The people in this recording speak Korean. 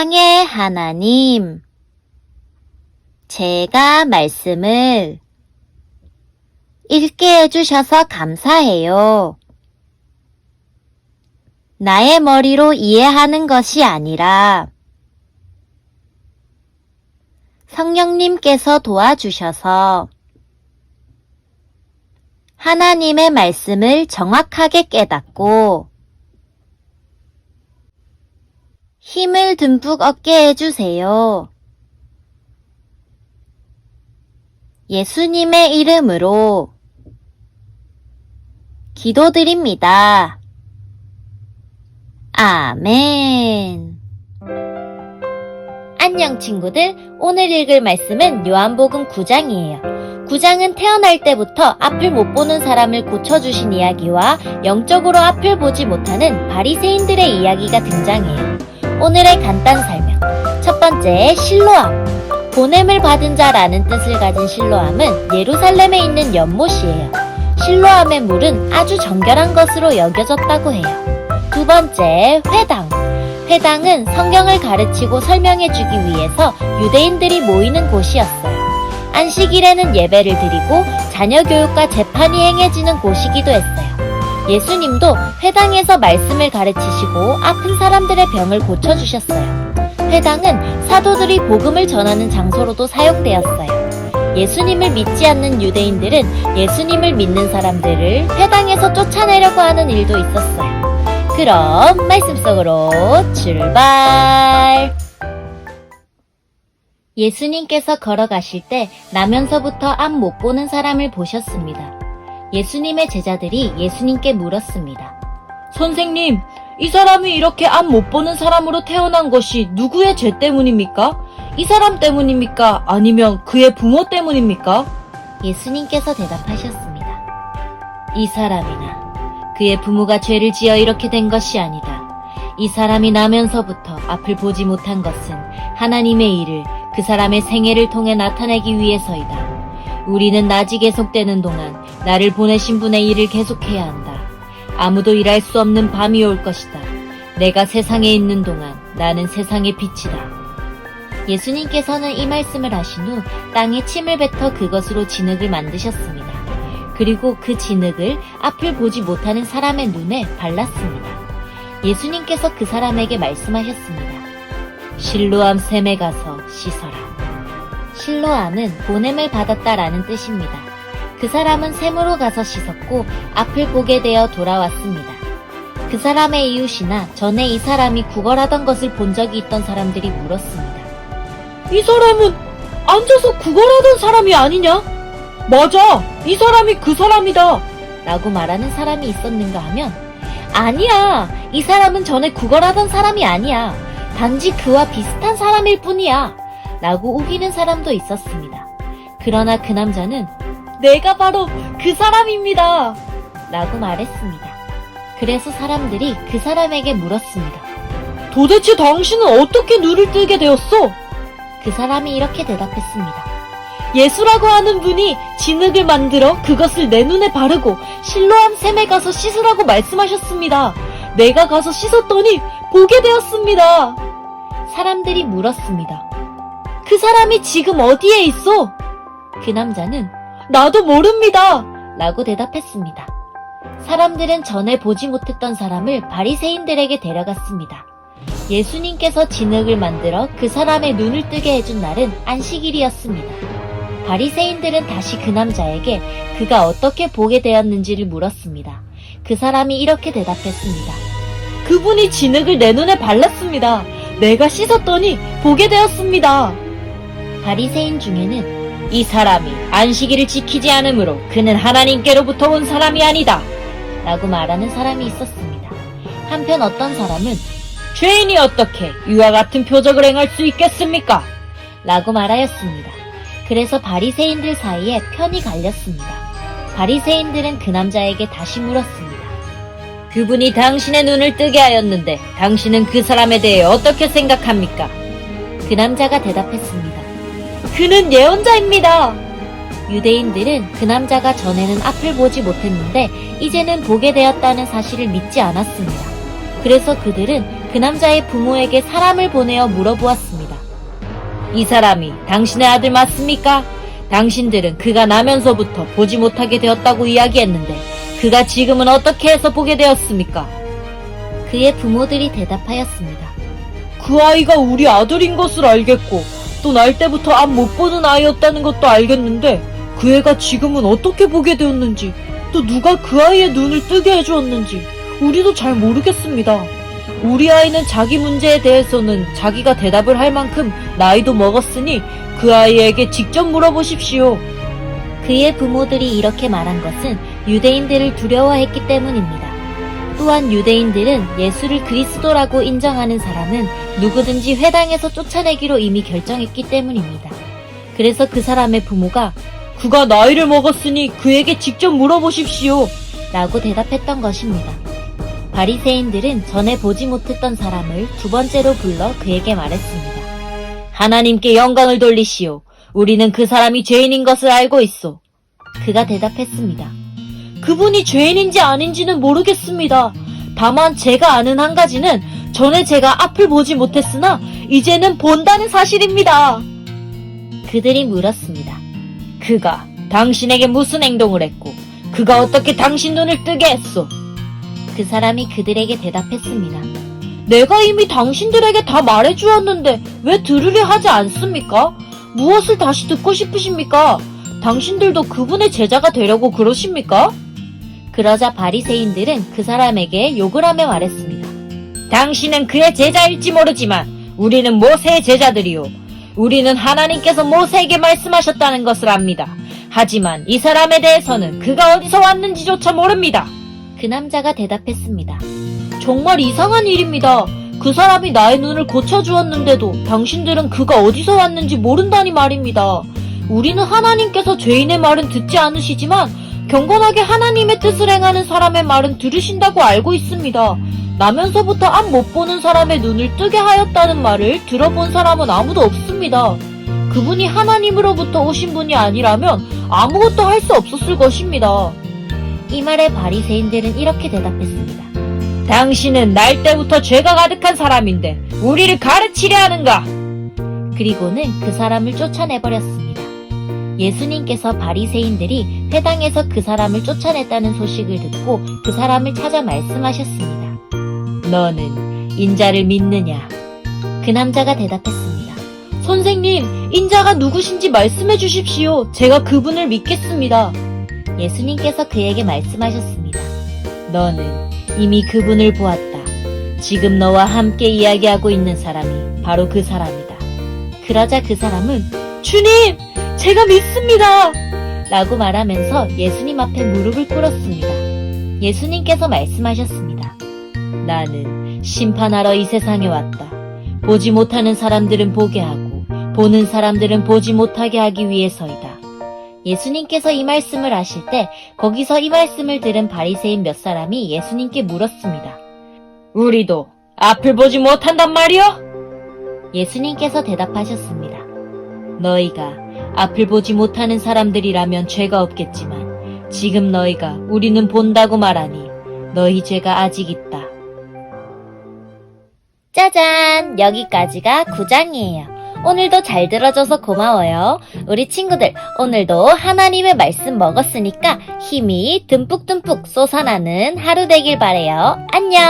세상의 하나님, 제가 말씀을 읽게 해주셔서 감사해요. 나의 머리로 이해하는 것이 아니라 성령님께서 도와주셔서 하나님의 말씀을 정확하게 깨닫고 힘을 듬뿍 얻게 해주세요. 예수님의 이름으로 기도드립니다. 아멘. 안녕 친구들, 오늘 읽을 말씀은 요한복음 9장이에요. 9장은 태어날 때부터 앞을 못 보는 사람을 고쳐주신 이야기와 영적으로 앞을 보지 못하는 바리새인들의 이야기가 등장해요. 오늘의 간단 설명. 첫 번째, 실로암. 보냄을 받은 자라는 뜻을 가진 실로암은 예루살렘에 있는 연못이에요. 실로암의 물은 아주 정결한 것으로 여겨졌다고 해요. 두 번째, 회당. 회당은 성경을 가르치고 설명해주기 위해서 유대인들이 모이는 곳이었어요. 안식일에는 예배를 드리고 자녀 교육과 재판이 행해지는 곳이기도 했어요. 예수님도 회당에서 말씀을 가르치시고 아픈 사람들의 병을 고쳐주셨어요. 회당은 사도들이 복음을 전하는 장소로도 사용되었어요. 예수님을 믿지 않는 유대인들은 예수님을 믿는 사람들을 회당에서 쫓아내려고 하는 일도 있었어요. 그럼 말씀 속으로 출발! 예수님께서 걸어가실 때 나면서부터 앞 못 보는 사람을 보셨습니다. 예수님의 제자들이 예수님께 물었습니다. 선생님, 이 사람이 이렇게 앞 못 보는 사람으로 태어난 것이 누구의 죄 때문입니까? 이 사람 때문입니까? 아니면 그의 부모 때문입니까? 예수님께서 대답하셨습니다. 이 사람이나 그의 부모가 죄를 지어 이렇게 된 것이 아니다. 이 사람이 나면서부터 앞을 보지 못한 것은 하나님의 일을 그 사람의 생애를 통해 나타내기 위해서이다. 우리는 낮이 계속되는 동안 나를 보내신 분의 일을 계속해야 한다. 아무도 일할 수 없는 밤이 올 것이다. 내가 세상에 있는 동안 나는 세상의 빛이다. 예수님께서는 이 말씀을 하신 후 땅에 침을 뱉어 그것으로 진흙을 만드셨습니다. 그리고 그 진흙을 앞을 보지 못하는 사람의 눈에 발랐습니다. 예수님께서 그 사람에게 말씀하셨습니다. 실로암 샘에 가서 씻어라. 실로암은 보냄을 받았다라는 뜻입니다. 그 사람은 샘으로 가서 씻었고 앞을 보게 되어 돌아왔습니다. 그 사람의 이웃이나 전에 이 사람이 구걸하던 것을 본 적이 있던 사람들이 물었습니다. 이 사람은 앉아서 구걸하던 사람이 아니냐? 맞아! 이 사람이 그 사람이다! 라고 말하는 사람이 있었는가 하면 아니야! 이 사람은 전에 구걸하던 사람이 아니야! 단지 그와 비슷한 사람일 뿐이야! 라고 우기는 사람도 있었습니다. 그러나 그 남자는 내가 바로 그 사람입니다! 라고 말했습니다. 그래서 사람들이 그 사람에게 물었습니다. 도대체 당신은 어떻게 눈을 뜨게 되었어? 그 사람이 이렇게 대답했습니다. 예수라고 하는 분이 진흙을 만들어 그것을 내 눈에 바르고 실로암 샘에 가서 씻으라고 말씀하셨습니다. 내가 가서 씻었더니 보게 되었습니다. 사람들이 물었습니다. 그 사람이 지금 어디에 있어? 그 남자는 나도 모릅니다. 라고 대답했습니다. 사람들은 전에 보지 못했던 사람을 바리새인들에게 데려갔습니다. 예수님께서 진흙을 만들어 그 사람의 눈을 뜨게 해준 날은 안식일이었습니다. 바리새인들은 다시 그 남자에게 그가 어떻게 보게 되었는지를 물었습니다. 그 사람이 이렇게 대답했습니다. 그분이 진흙을 내 눈에 발랐습니다. 내가 씻었더니 보게 되었습니다. 바리새인 중에는 이 사람이 안식일을 지키지 않으므로 그는 하나님께로부터 온 사람이 아니다. 라고 말하는 사람이 있었습니다. 한편 어떤 사람은 죄인이 어떻게 이와 같은 표적을 행할 수 있겠습니까? 라고 말하였습니다. 그래서 바리새인들 사이에 편이 갈렸습니다. 바리새인들은 그 남자에게 다시 물었습니다. 그분이 당신의 눈을 뜨게 하였는데 당신은 그 사람에 대해 어떻게 생각합니까? 그 남자가 대답했습니다. 그는 예언자입니다. 유대인들은 그 남자가 전에는 앞을 보지 못했는데 이제는 보게 되었다는 사실을 믿지 않았습니다. 그래서 그들은 그 남자의 부모에게 사람을 보내어 물어보았습니다. 이 사람이 당신의 아들 맞습니까? 당신들은 그가 나면서부터 보지 못하게 되었다고 이야기했는데 그가 지금은 어떻게 해서 보게 되었습니까? 그의 부모들이 대답하였습니다. 그 아이가 우리 아들인 것을 알겠고 또 날 때부터 앞 못 보는 아이였다는 것도 알겠는데 그 애가 지금은 어떻게 보게 되었는지 또 누가 그 아이의 눈을 뜨게 해주었는지 우리도 잘 모르겠습니다. 우리 아이는 자기 문제에 대해서는 자기가 대답을 할 만큼 나이도 먹었으니 그 아이에게 직접 물어보십시오. 그의 부모들이 이렇게 말한 것은 유대인들을 두려워했기 때문입니다. 또한 유대인들은 예수를 그리스도라고 인정하는 사람은 누구든지 회당에서 쫓아내기로 이미 결정했기 때문입니다. 그래서 그 사람의 부모가 그가 나이를 먹었으니 그에게 직접 물어보십시오. 라고 대답했던 것입니다. 바리새인들은 전에 보지 못했던 사람을 두 번째로 불러 그에게 말했습니다. 하나님께 영광을 돌리시오. 우리는 그 사람이 죄인인 것을 알고 있소. 그가 대답했습니다. 그분이 죄인인지 아닌지는 모르겠습니다. 다만 제가 아는 한 가지는 전에 제가 앞을 보지 못했으나 이제는 본다는 사실입니다. 그들이 물었습니다. 그가 당신에게 무슨 행동을 했고 그가 어떻게 당신 눈을 뜨게 했소? 그 사람이 그들에게 대답했습니다. 내가 이미 당신들에게 다 말해주었는데 왜 들으려 하지 않습니까? 무엇을 다시 듣고 싶으십니까? 당신들도 그분의 제자가 되려고 그러십니까? 그러자 바리새인들은 그 사람에게 욕을 하며 말했습니다. 당신은 그의 제자일지 모르지만 우리는 모세의 제자들이요. 우리는 하나님께서 모세에게 말씀하셨다는 것을 압니다. 하지만 이 사람에 대해서는 그가 어디서 왔는지조차 모릅니다. 그 남자가 대답했습니다. 정말 이상한 일입니다. 그 사람이 나의 눈을 고쳐주었는데도 당신들은 그가 어디서 왔는지 모른다니 말입니다. 우리는 하나님께서 죄인의 말은 듣지 않으시지만 경건하게 하나님의 뜻을 행하는 사람의 말은 들으신다고 알고 있습니다. 나면서부터 앞 못 보는 사람의 눈을 뜨게 하였다는 말을 들어본 사람은 아무도 없습니다. 그분이 하나님으로부터 오신 분이 아니라면 아무것도 할 수 없었을 것입니다. 이 말에 바리새인들은 이렇게 대답했습니다. 당신은 날 때부터 죄가 가득한 사람인데 우리를 가르치려 하는가? 그리고는 그 사람을 쫓아내버렸습니다. 예수님께서 바리새인들이 회당에서 그 사람을 쫓아냈다는 소식을 듣고 그 사람을 찾아 말씀하셨습니다. 너는 인자를 믿느냐? 그 남자가 대답했습니다. 선생님, 인자가 누구신지 말씀해 주십시오. 제가 그분을 믿겠습니다. 예수님께서 그에게 말씀하셨습니다. 너는 이미 그분을 보았다. 지금 너와 함께 이야기하고 있는 사람이 바로 그 사람이다. 그러자 그 사람은 주님! 제가 믿습니다! 라고 말하면서 예수님 앞에 무릎을 꿇었습니다. 예수님께서 말씀하셨습니다. 나는 심판하러 이 세상에 왔다. 보지 못하는 사람들은 보게 하고 보는 사람들은 보지 못하게 하기 위해서이다. 예수님께서 이 말씀을 하실 때 거기서 이 말씀을 들은 바리새인 몇 사람이 예수님께 물었습니다. 우리도 앞을 보지 못한단 말이요? 예수님께서 대답하셨습니다. 너희가 앞을 보지 못하는 사람들이라면 죄가 없겠지만 지금 너희가 우리는 본다고 말하니 너희 죄가 아직 있다. 짜잔! 여기까지가 9장이에요. 오늘도 잘 들어줘서 고마워요. 우리 친구들, 오늘도 하나님의 말씀 먹었으니까 힘이 듬뿍듬뿍 솟아나는 하루 되길 바래요. 안녕!